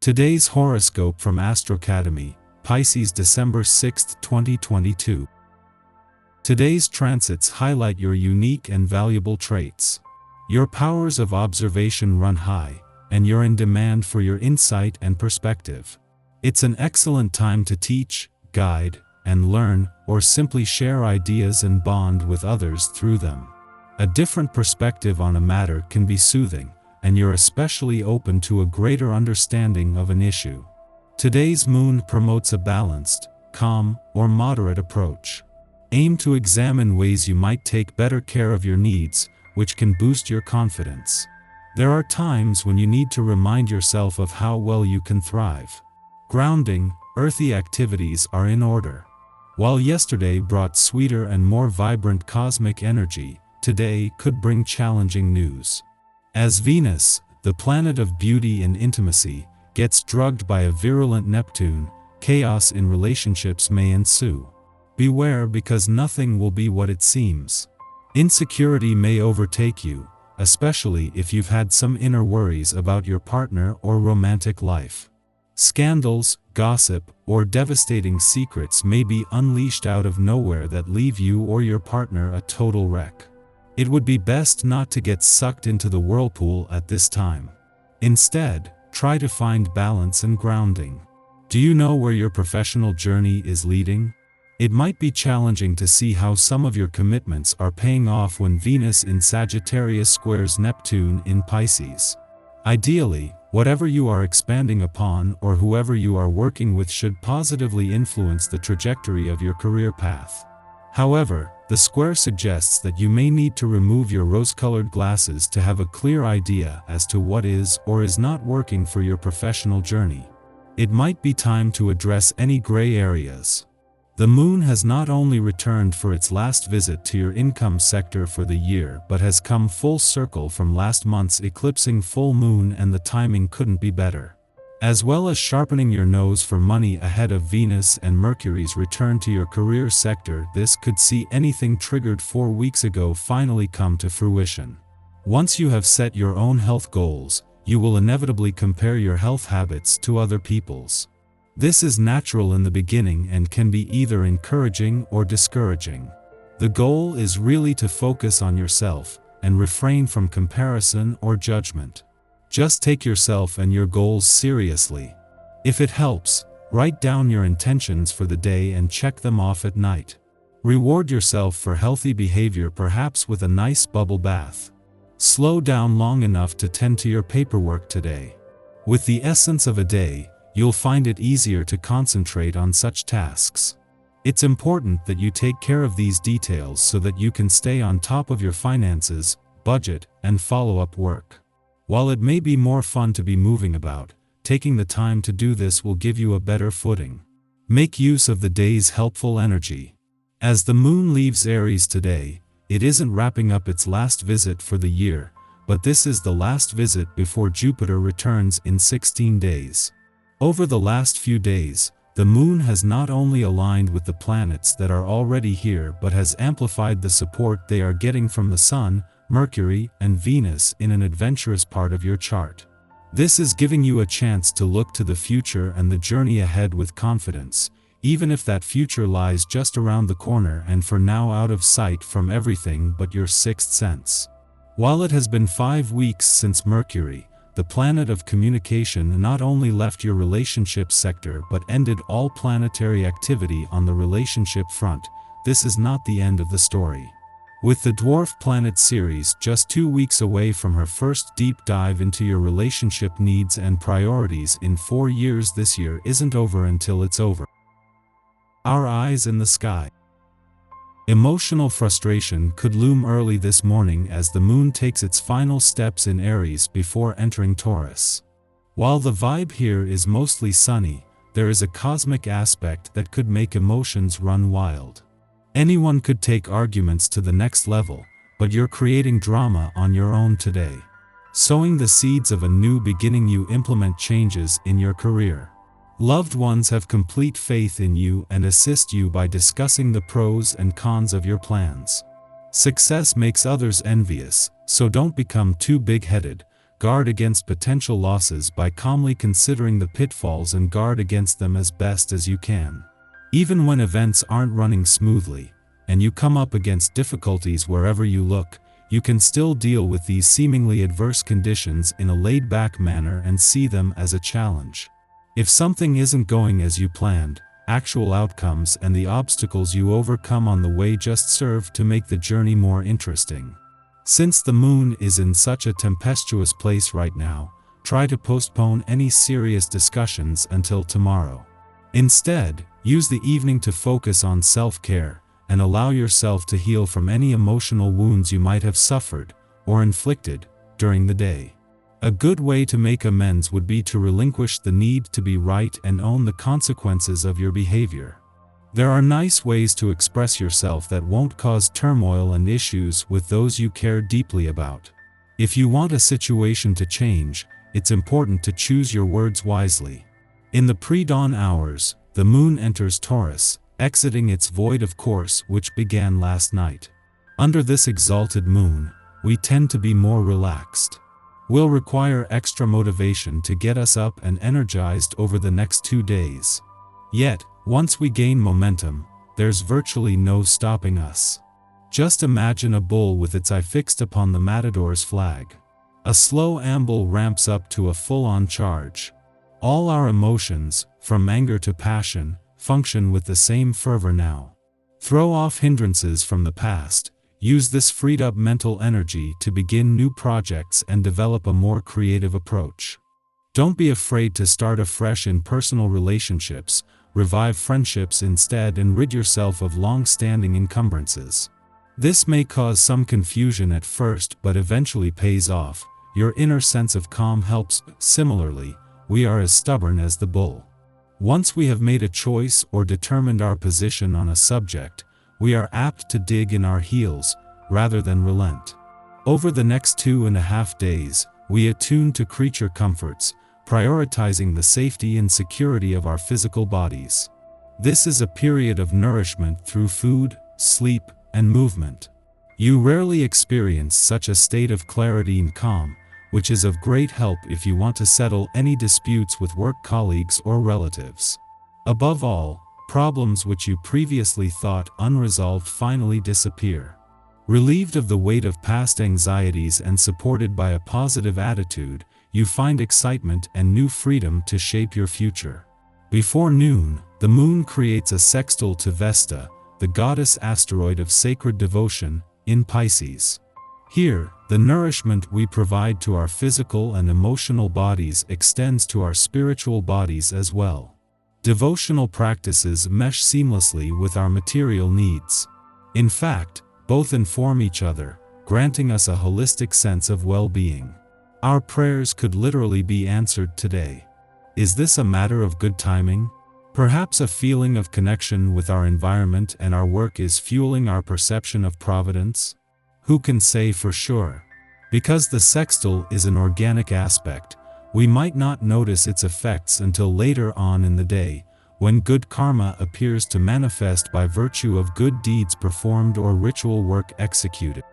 Today's horoscope from Astrocademy, Pisces December 6, 2022. Today's transits highlight your unique and valuable traits. Your powers of observation run high, and you're in demand for your insight and perspective. It's an excellent time to teach, guide, and learn, or simply share ideas and bond with others through them. A different perspective on a matter can be soothing, and you're especially open to a greater understanding of an issue. Today's moon promotes a balanced, calm, or moderate approach. Aim to examine ways you might take better care of your needs, which can boost your confidence. There are times when you need to remind yourself of how well you can thrive. Grounding, earthy activities are in order. While yesterday brought sweeter and more vibrant cosmic energy, today could bring challenging news. As Venus, the planet of beauty and intimacy, gets drugged by a virulent Neptune, chaos in relationships may ensue. Beware, because nothing will be what it seems. Insecurity may overtake you, especially if you've had some inner worries about your partner or romantic life. Scandals, gossip, or devastating secrets may be unleashed out of nowhere that leave you or your partner a total wreck. It would be best not to get sucked into the whirlpool at this time. Instead, try to find balance and grounding. Do you know where your professional journey is leading? It might be challenging to see how some of your commitments are paying off when Venus in Sagittarius squares Neptune in Pisces. Ideally, whatever you are expanding upon or whoever you are working with should positively influence the trajectory of your career path. However, the square suggests that you may need to remove your rose-colored glasses to have a clear idea as to what is or is not working for your professional journey. It might be time to address any gray areas. The moon has not only returned for its last visit to your income sector for the year but has come full circle from last month's eclipsing full moon, and the timing couldn't be better. As well as sharpening your nose for money ahead of Venus and Mercury's return to your career sector, this could see anything triggered 4 weeks ago finally come to fruition. Once you have set your own health goals, you will inevitably compare your health habits to other people's. This is natural in the beginning and can be either encouraging or discouraging. The goal is really to focus on yourself and refrain from comparison or judgment. Just take yourself and your goals seriously. If it helps, write down your intentions for the day and check them off at night. Reward yourself for healthy behavior, perhaps with a nice bubble bath. Slow down long enough to tend to your paperwork today. With the essence of a day, you'll find it easier to concentrate on such tasks. It's important that you take care of these details so that you can stay on top of your finances, budget, and follow-up work. While it may be more fun to be moving about, taking the time to do this will give you a better footing. Make use of the day's helpful energy. As the moon leaves Aries today, it isn't wrapping up its last visit for the year, but this is the last visit before Jupiter returns in 16 days. Over the last few days, the moon has not only aligned with the planets that are already here but has amplified the support they are getting from the Sun, Mercury, and Venus in an adventurous part of your chart. This is giving you a chance to look to the future and the journey ahead with confidence, even if that future lies just around the corner and for now out of sight from everything but your sixth sense. While it has been 5 weeks since Mercury, the planet of communication, not only left your relationship sector but ended all planetary activity on the relationship front, this is not the end of the story. With the Dwarf Planet series just 2 weeks away from her first deep dive into your relationship needs and priorities in 4 years, this year isn't over until it's over. Our eyes in the sky. Emotional frustration could loom early this morning as the moon takes its final steps in Aries before entering Taurus. While the vibe here is mostly sunny, there is a cosmic aspect that could make emotions run wild. Anyone could take arguments to the next level, but you're creating drama on your own today. Sowing the seeds of a new beginning, you implement changes in your career. Loved ones have complete faith in you and assist you by discussing the pros and cons of your plans. Success makes others envious, so don't become too big-headed. guard against potential losses by calmly considering the pitfalls and guard against them as best as you can. Even when events aren't running smoothly, and you come up against difficulties wherever you look, you can still deal with these seemingly adverse conditions in a laid-back manner and see them as a challenge. If something isn't going as you planned, actual outcomes and the obstacles you overcome on the way just serve to make the journey more interesting. Since the moon is in such a tempestuous place right now, try to postpone any serious discussions until tomorrow. Instead, use the evening to focus on self-care, and allow yourself to heal from any emotional wounds you might have suffered or inflicted during the day. A good way to make amends would be to relinquish the need to be right and own the consequences of your behavior. There are nice ways to express yourself that won't cause turmoil and issues with those you care deeply about. If you want a situation to change, it's important to choose your words wisely. In the pre-dawn hours, the moon enters Taurus, exiting its void of course which began last night. Under this exalted moon, we tend to be more relaxed. We'll require extra motivation to get us up and energized over the next 2 days. Yet, once we gain momentum, there's virtually no stopping us. Just imagine a bull with its eye fixed upon the matador's flag. A slow amble ramps up to a full-on charge. All our emotions, from anger to passion, function with the same fervor now. Throw off hindrances from the past, use this freed-up mental energy to begin new projects and develop a more creative approach. Don't be afraid to start afresh in personal relationships, revive friendships instead and rid yourself of long-standing encumbrances. This may cause some confusion at first but eventually pays off. Your inner sense of calm helps. Similarly, we are as stubborn as the bull. Once we have made a choice or determined our position on a subject, we are apt to dig in our heels, rather than relent. Over the next 2.5 days, we attune to creature comforts, prioritizing the safety and security of our physical bodies. This is a period of nourishment through food, sleep, and movement. You rarely experience such a state of clarity and calm, which is of great help if you want to settle any disputes with work colleagues or relatives. Above all, problems which you previously thought unresolved finally disappear. Relieved of the weight of past anxieties and supported by a positive attitude, you find excitement and new freedom to shape your future. Before noon, the moon creates a sextile to Vesta, the goddess asteroid of sacred devotion, in Pisces. Here, the nourishment we provide to our physical and emotional bodies extends to our spiritual bodies as well. Devotional practices mesh seamlessly with our material needs. In fact, both inform each other, granting us a holistic sense of well-being. Our prayers could literally be answered today. Is this a matter of good timing? Perhaps a feeling of connection with our environment and our work is fueling our perception of providence? Who can say for sure? Because the sextile is an organic aspect, we might not notice its effects until later on in the day, when good karma appears to manifest by virtue of good deeds performed or ritual work executed.